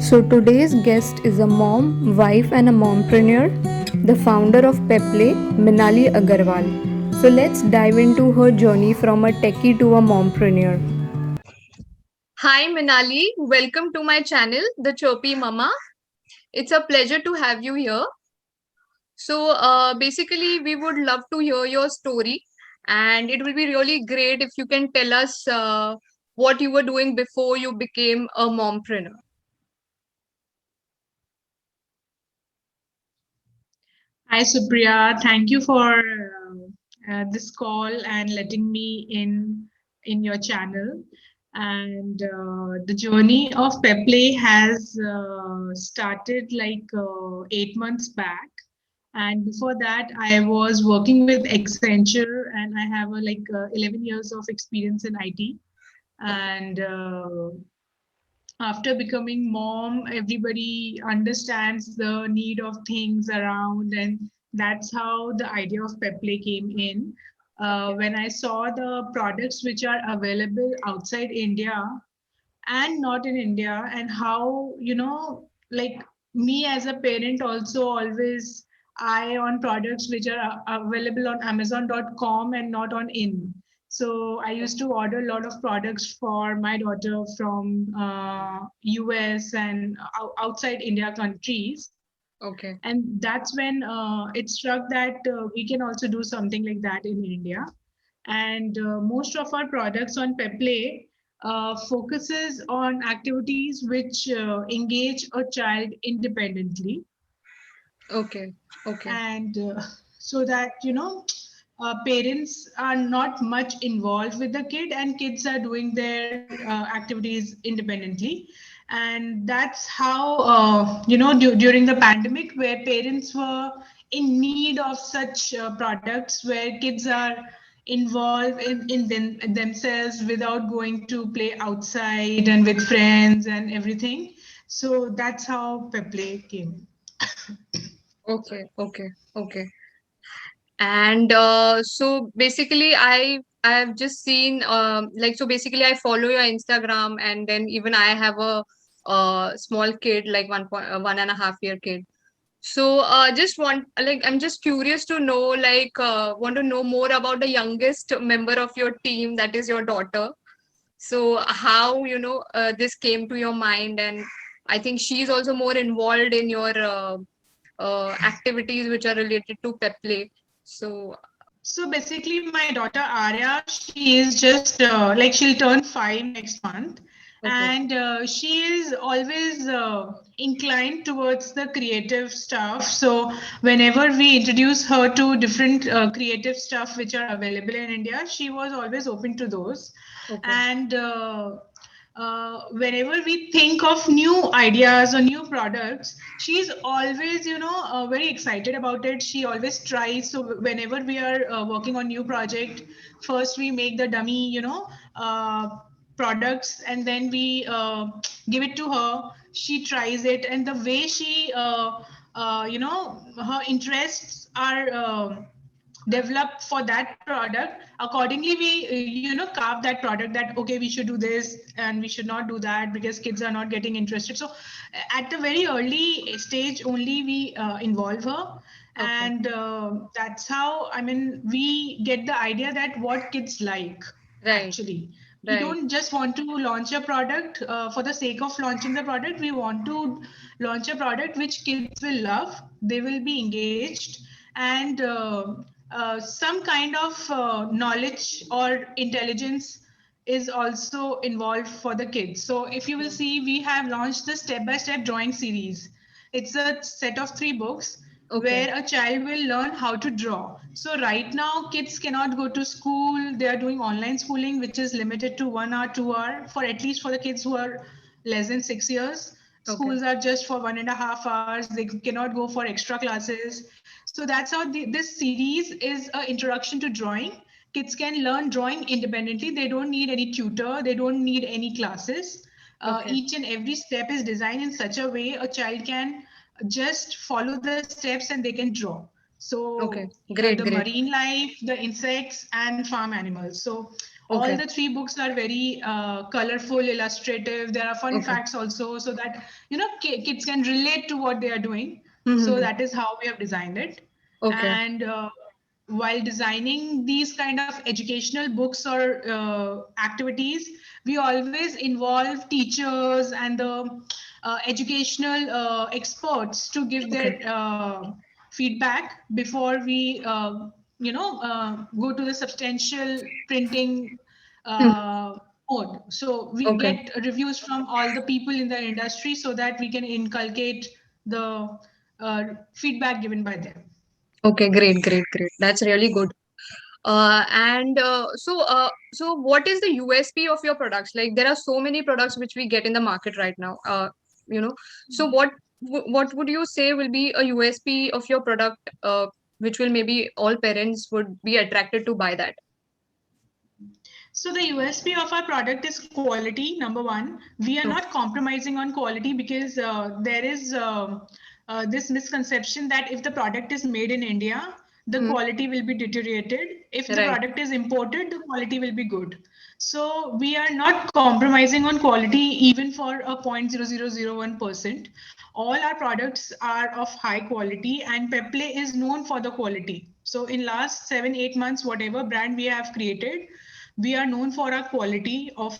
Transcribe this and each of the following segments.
So today's guest is a mom, wife, and a mompreneur, the founder of Peplay, Minali Agarwal. So let's dive into her journey from a techie to a mompreneur. Hi Minali, welcome to my channel, The Chirpy Mama. It's a pleasure to have you here. So basically, we would love to hear your story, and it will be really great if you can tell us what you were doing before you became a mompreneur. Hi, Supriya. Thank you for this call and letting me in your channel. And the journey of Peplay has started like 8 months back. And before that, I was working with Accenture, and I have 11 years of experience in IT. And after becoming mom, everybody understands the need of things around, and that's how the idea of Peplay came in. When I saw the products which are available outside India and not in India, and how, like me as a parent also always eye on products which are available on Amazon.com and not on in. So I used to order a lot of products for my daughter from US and outside India countries. Okay. And that's when it struck that we can also do something like that in India. And most of our products on Peplay focuses on activities which engage a child independently, Okay. Okay. and so that parents are not much involved with the kid, and kids are doing their activities independently. And that's how during the pandemic, where parents were in need of such products where kids are involved in themselves without going to play outside and with friends and everything. So that's how Peplay came. Okay. Okay. Okay. And so basically, I've just seen like so basically I follow your Instagram, and then even I have a small kid, like 1.5 year kid. So just want like I'm just curious to know, like want to know more about the youngest member of your team, that is your daughter. So how this came to your mind, and I think she's also more involved in your activities which are related to Peplay. So So basically, my daughter Arya, she is just like she'll turn 5 next month, okay. and she is always inclined towards the creative stuff. So whenever we introduce her to different creative stuff which are available in India, she was always open to those. Okay. And whenever we think of new ideas or new products, she's always very excited about it. She always tries. So whenever we are working on new project, first we make the dummy products, and then we give it to her. She tries it, and the way she her interests are developed for that product, accordingly we carve that product, that okay, we should do this and we should not do that because kids are not getting interested. So at the very early stage only we involve her. Okay. And that's how, I mean, we get the idea that what kids like. Right. Actually, we Right. don't just want to launch a product for the sake of launching the product. We want to launch a product which kids will love, they will be engaged, and some kind of knowledge or intelligence is also involved for the kids. So if you will see, we have launched the step by step drawing series. It's a set of 3 books Okay. where a child will learn how to draw. So right now, kids cannot go to school. They are doing online schooling, which is limited to 1 hour, 2 hour, for at least for the kids who are less than 6 years. Okay. Schools are just for 1.5 hours. They cannot go for extra classes. So that's how this series is an introduction to drawing. Kids can learn drawing independently. They don't need any tutor. They don't need any classes. Okay. Each and every step is designed in such a way a child can just follow the steps and they can draw. So Okay. the Great. Great. marine life, the insects, and farm animals. So all Okay. the 3 books are very colorful, illustrative. There are fun Okay. facts also, so that kids can relate to what they are doing. So Mm-hmm. that is how we have designed it. Okay. And while designing these kind of educational books or activities, we always involve teachers and the educational experts to give Okay. their feedback before we go to the substantial printing Hmm. mode. So we Okay. get reviews from all the people in the industry so that we can inculcate the feedback given by them. Okay. Great. Great. Great. That's really good. So what is the USP of your products? Like there are so many products which we get in the market right now. You know, so what would you say will be a USP of your product, which will maybe all parents would be attracted to buy that? So the USP of our product is quality. Number one, we are Okay. not compromising on quality because there is this misconception that if the product is made in India, the Hmm. quality will be deteriorated. If the Right. product is imported, the quality will be good. So we are not compromising on quality even for a 0.0001%. All our products are of high quality, and Peple is known for the quality. So in last 7-8 months, whatever brand we have created, we are known for our quality of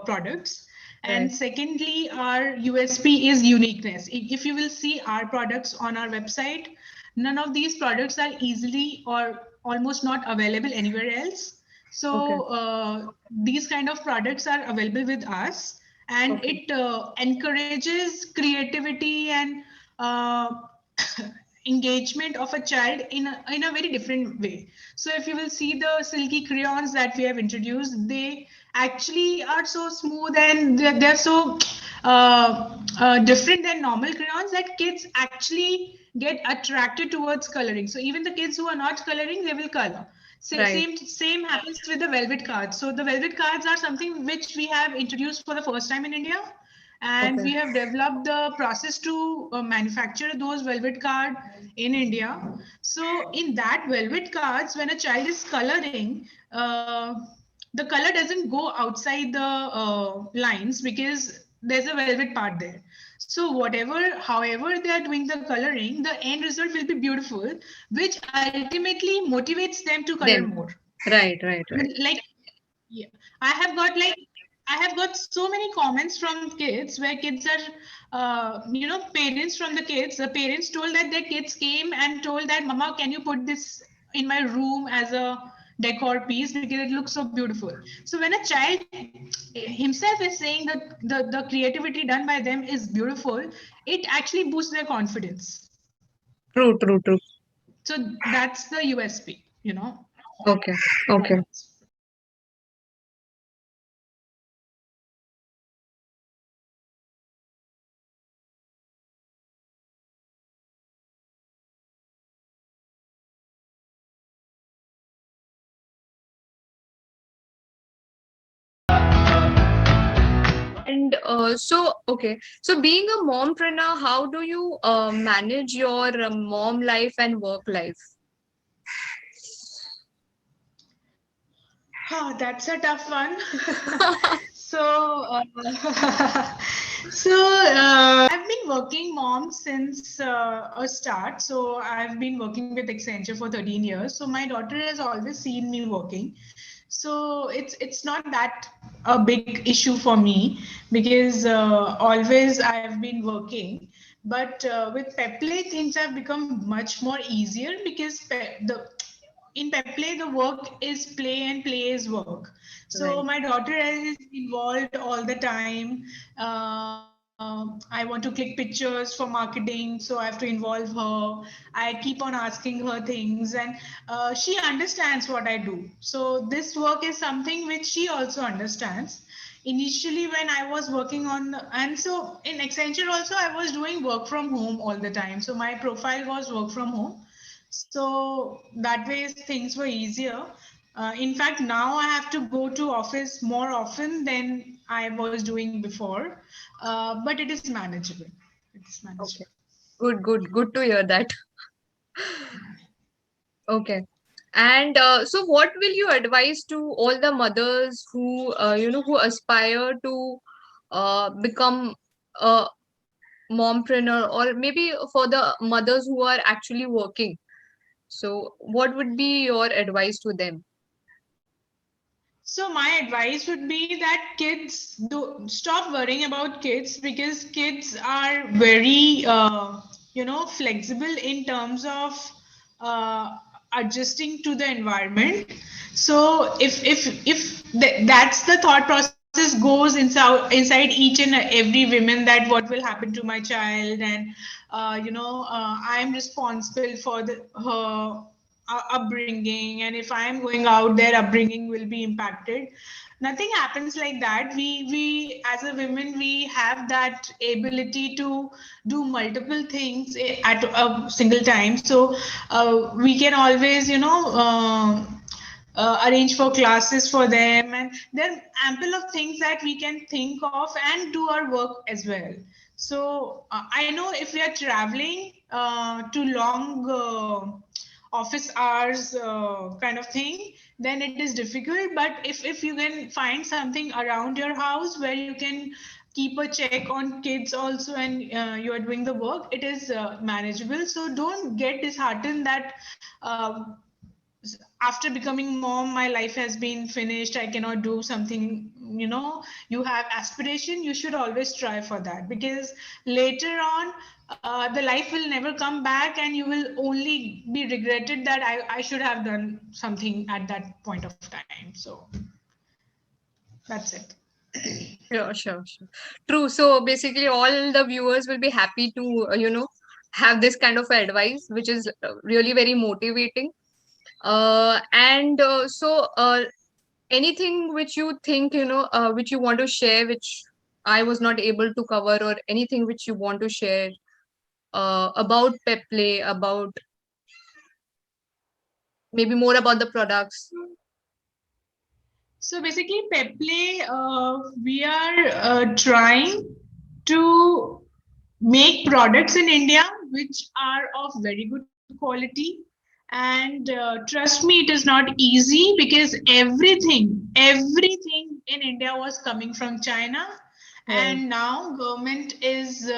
products. Right. And secondly, our USP is uniqueness. If you will see our products on our website, none of these products are easily or almost not available anywhere else. Okay. So these kind of products are available with us, and Okay. it encourages creativity and uh, engagement of a child in a very different way. So if you will see the silky crayons that we have introduced, they actually are so smooth, and they're so different than normal crayons that kids actually get attracted towards coloring. So even the kids who are not coloring, they will color. Right. Same happens with the velvet cards. So the velvet cards are something which we have introduced for the first time in India, and Okay. we have developed the process to manufacture those velvet card in India. So in that velvet cards, when a child is coloring, the color doesn't go outside the lines because there's a velvet part there. So however they are doing the coloring, the end result will be beautiful, which ultimately motivates them to color Then. more. Right. Right. Right. Like, yeah, I have got like I have got so many comments from kids where kids are, parents from the kids. The parents told that their kids came and told that, Mama, can you put this in my room as a decor piece because it looks so beautiful. So when a child himself is saying that the creativity done by them is beautiful, it actually boosts their confidence. True. True. True. So that's the USP. Okay. Okay. And okay. So being a mompreneur, how do you manage your mom life and work life? Oh, that's a tough one. So, I've been working mom since a start. So I've been working with Accenture for 13 years. So my daughter has always seen me working. So it's not that a big issue for me because always I've been working. But with Peple, things have become much more easier because the in Peple, the work is play and play is work. So Right. my daughter is involved all the time. I want to click pictures for marketing, so I have to involve her. I keep on asking her things, and she understands what I do. So this work is something which she also understands. Initially, when I was working on, and so in Accenture also, I was doing work from home all the time. So my profile was work from home, so that way things were easier. In fact, now I have to go to office more often than I was doing before, but it is manageable. It's manageable. Okay. Good. Good. Good to hear that. Okay. And so, what will you advise to all the mothers who, who aspire to become a mompreneur, or maybe for the mothers who are actually working? So, what would be your advice to them? So my advice would be that kids do stop worrying about kids, because kids are very flexible in terms of uh, adjusting to the environment. So that's the thought process goes inside each and every woman, that what will happen to my child, and I'm responsible for her upbringing, and if I am going out, their upbringing will be impacted. Nothing happens like that. We as a women, we have that ability to do multiple things at a single time. So we can always arrange for classes for them, and there are ample of things that we can think of and do our work as well. So I know if we are traveling to long office hours kind of thing, then it is difficult. But if you can find something around your house where you can keep a check on kids also, and you are doing the work, it is manageable. So don't get disheartened that after becoming mom my life has been finished, I cannot do something. You have aspiration, you should always try for that, because later on the life will never come back, and you will only be regretted that I should have done something at that point of time. So that's it. Sure, sure, sure. True. So basically, all the viewers will be happy to, have this kind of advice, which is really very motivating. And so, anything which you think, which you want to share, which I was not able to cover, or anything which you want to share about Peplay, about maybe more about the products. So basically, Peplay, we are trying to make products in India which are of very good quality. And trust me, it is not easy, because everything in India was coming from China, Right. and now government is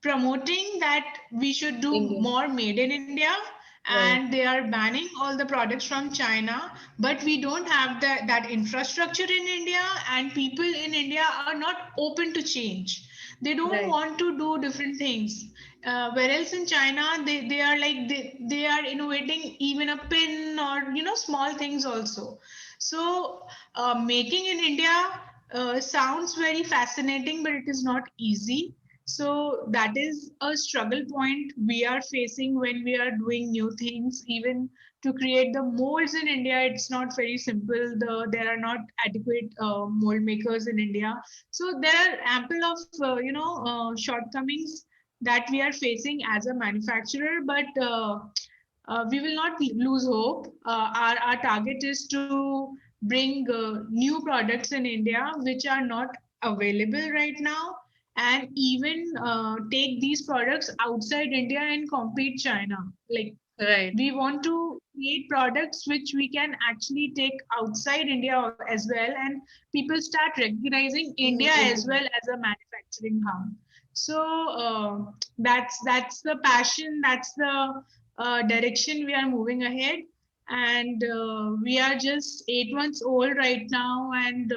promoting that we should do Indian. more made in India, Right. and they are banning all the products from China. But we don't have that infrastructure in India, and people in India are not open to change. They don't Right. want to do different things. Whereas in China, they are like they are innovating even a pin, or small things also. So making in India sounds very fascinating, but it is not easy. So that is a struggle point we are facing when we are doing new things. Even to create the molds in India, it's not very simple. There are not adequate mold makers in India. So there are ample of shortcomings that we are facing as a manufacturer. But we will not lose hope. Our target is to bring new products in India which are not available right now, and even take these products outside India and compete China. Like, Right. we want to create products which we can actually take outside India as well, and people start recognizing India as well as a manufacturing hub. So that's the passion, that's the direction we are moving ahead. And we are just 8 months old right now, and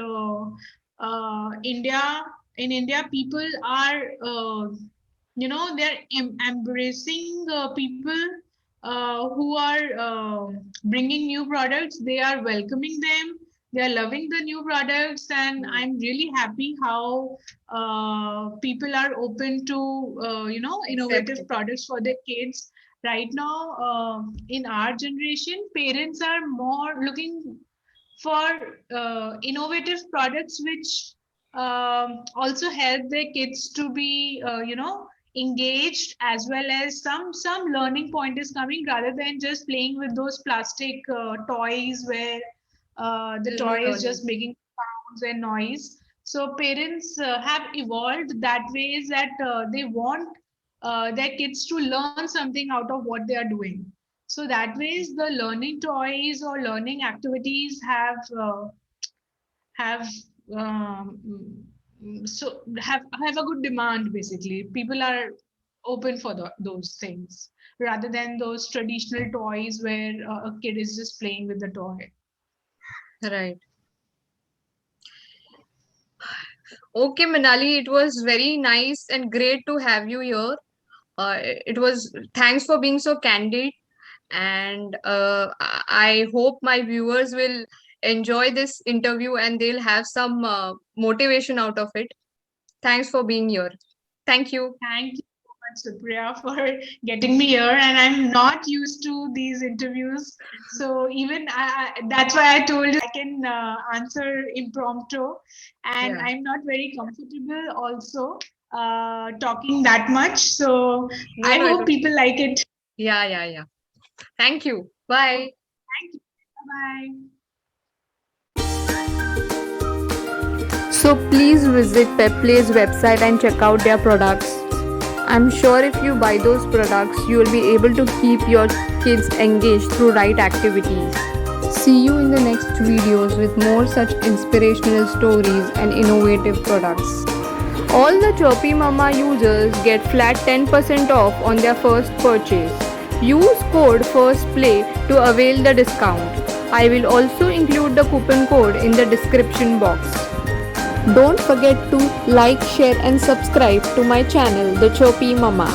India, people are they're embracing people who are bringing new products. They are welcoming them. They are loving the new products, and Right. I'm really happy how people are open to Accept innovative it. products for their kids. Right now, in our generation, parents are more looking for innovative products which also help their kids to be engaged, as well as some learning point is coming, rather than just playing with those plastic toys where the There's no toy is learning. just making sounds and noise. So parents have evolved that way, is that they want their kids to learn something out of what they are doing. So that ways the learning toys or learning activities have have a good demand. Basically, people are open for those things rather than those traditional toys where a kid is just playing with the toy. Right. Okay, Manali, it was very nice and great to have you here. It was thanks for being so candid, and I hope my viewers will enjoy this interview and they'll have some motivation out of it. Thanks for being here. Thank you. Thank you so much, Supriya, for getting me here. And I'm not used to these interviews. So even that's why I told you I can answer impromptu. And Yeah. I'm not very comfortable also talking that much. So No, I no, hope people like it. yeah, yeah, yeah. Thank you. Bye. Thank you. Bye. So please visit Peplay's website and check out their products. I'm sure if you buy those products, you will be able to keep your kids engaged through right activities. See you in the next videos with more such inspirational stories and innovative products. All the Chirpy Mama users get flat 10% off on their first purchase. Use code FIRSTPLAY to avail the discount. I will also include the coupon code in the description box. Don't forget to like, share and subscribe to my channel The Chirpy Mama.